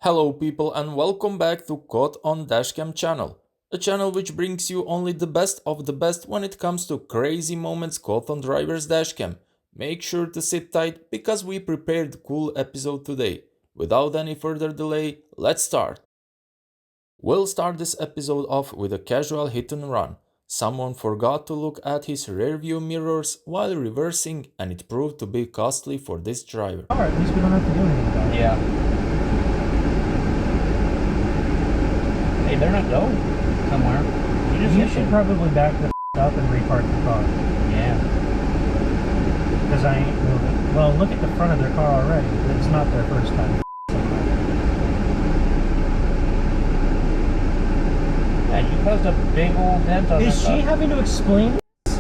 Hello people and welcome back to Caught on DashCam channel, a channel which brings you only the best of the best when it comes to crazy moments caught on Driver's Dashcam. Make sure to sit tight because we prepared a cool episode today. Without any further delay, let's start. We'll start this episode off with a casual hit and run. Someone forgot to look at his rearview mirrors while reversing and it proved to be costly for this driver. At least we don't have to do anything about it. Yeah. Hey, they're not going somewhere. You should probably back the up and repark the car. Yeah. Because I ain't moving. Well, look at the front of their car already. It's not their first time. Yeah, you caused a big old dent on Is she stuff. having to explain this?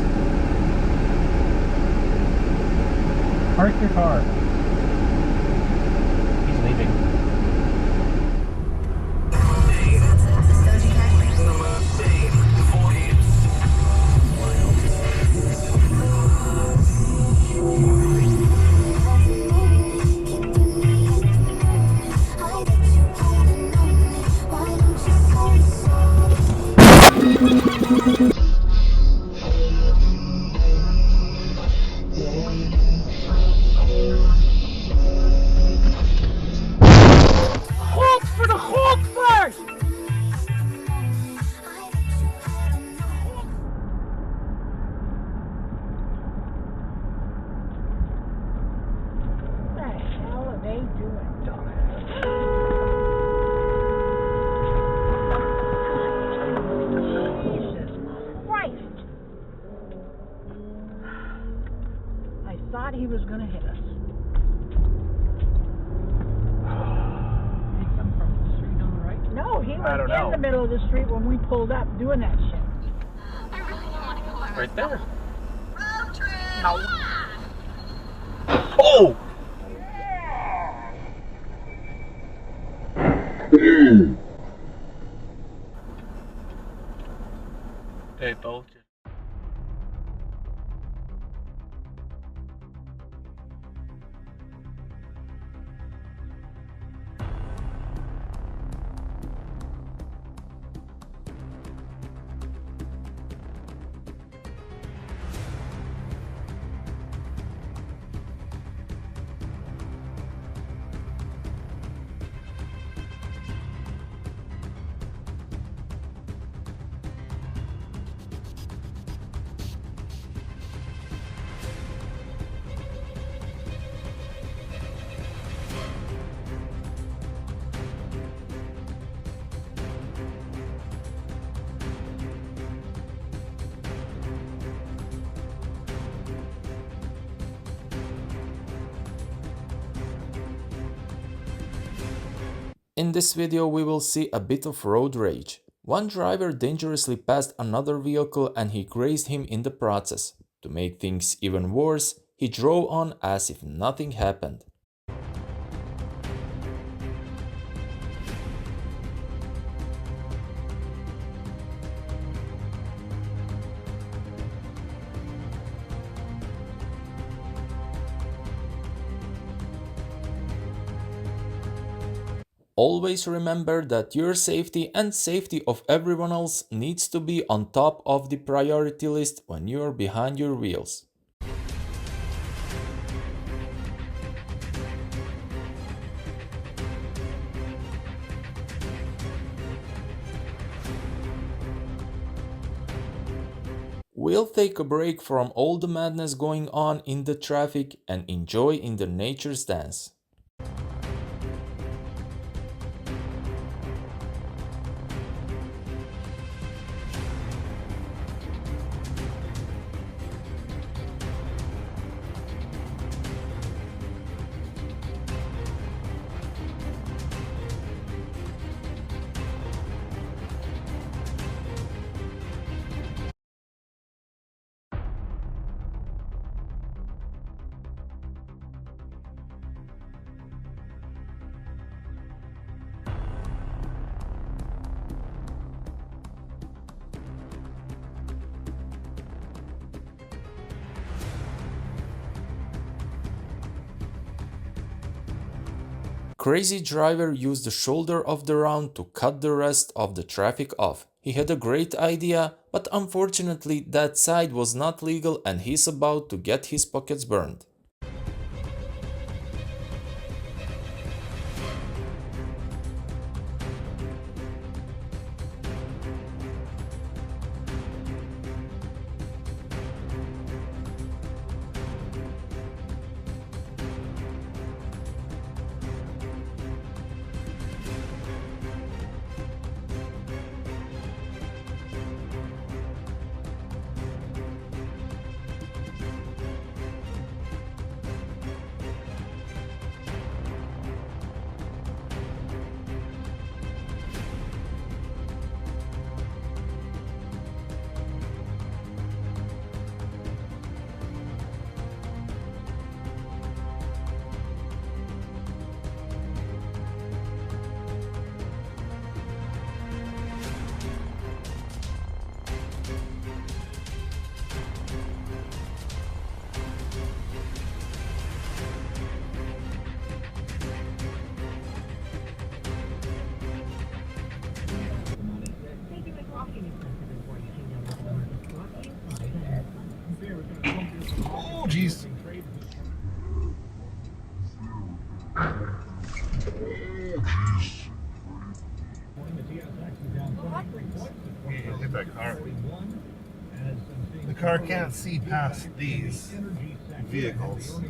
Park your car. He's leaving. Thought he was going to hit us. Did he come from the street on the right? No, he was in the middle of the street when we pulled up doing that shit. I really don't want to go out. Right there. Road trip! No. Oh! They both just... In this video we will see a bit of road rage. One driver dangerously passed another vehicle and he grazed him in the process. To make things even worse, he drove on as if nothing happened. Always remember that your safety and safety of everyone else needs to be on top of the priority list when you are behind your wheels. We'll take a break from all the madness going on in the traffic and enjoy in the nature's dance. crazy driver used the shoulder of the round to cut the rest of the traffic off. He had a great idea, but unfortunately that side was not legal and he's about to get his pockets burned. Oh, jeez. Hit that car. The car can't see past these vehicles.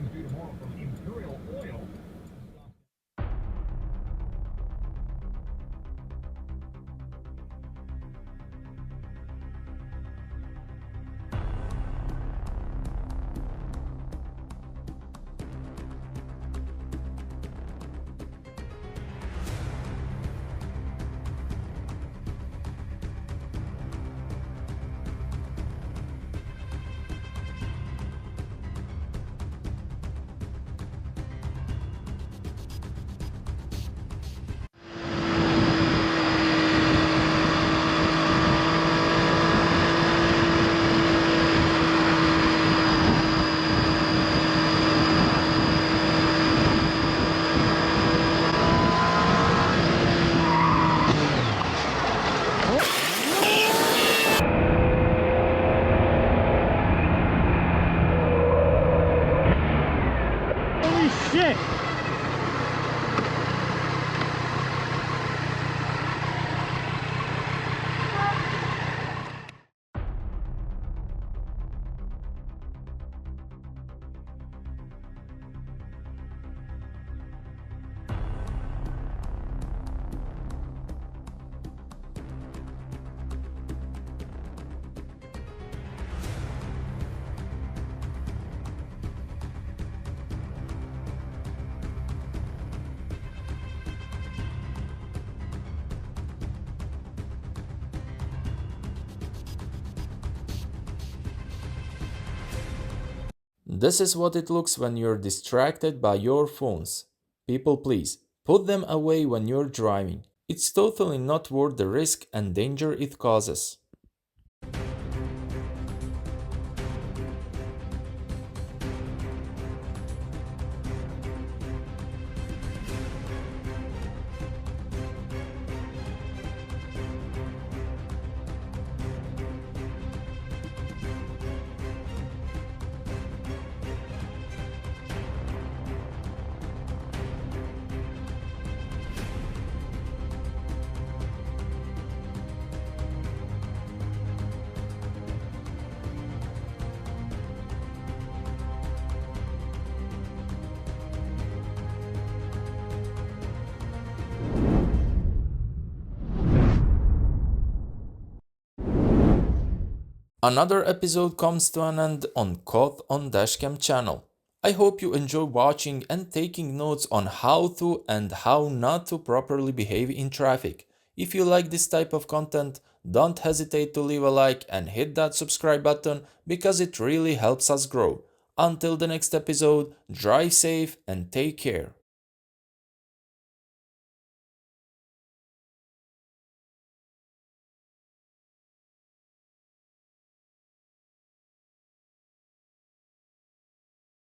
Shit! This is what it looks when you're distracted by your phones. People, please, put them away when you're driving. It's totally not worth the risk and danger it causes. Another episode comes to an end on Caught on DashCam channel. I hope you enjoy watching and taking notes on how to and how not to properly behave in traffic. If you like this type of content, don't hesitate to leave a like and hit that subscribe button because it really helps us grow. Until the next episode, drive safe and take care.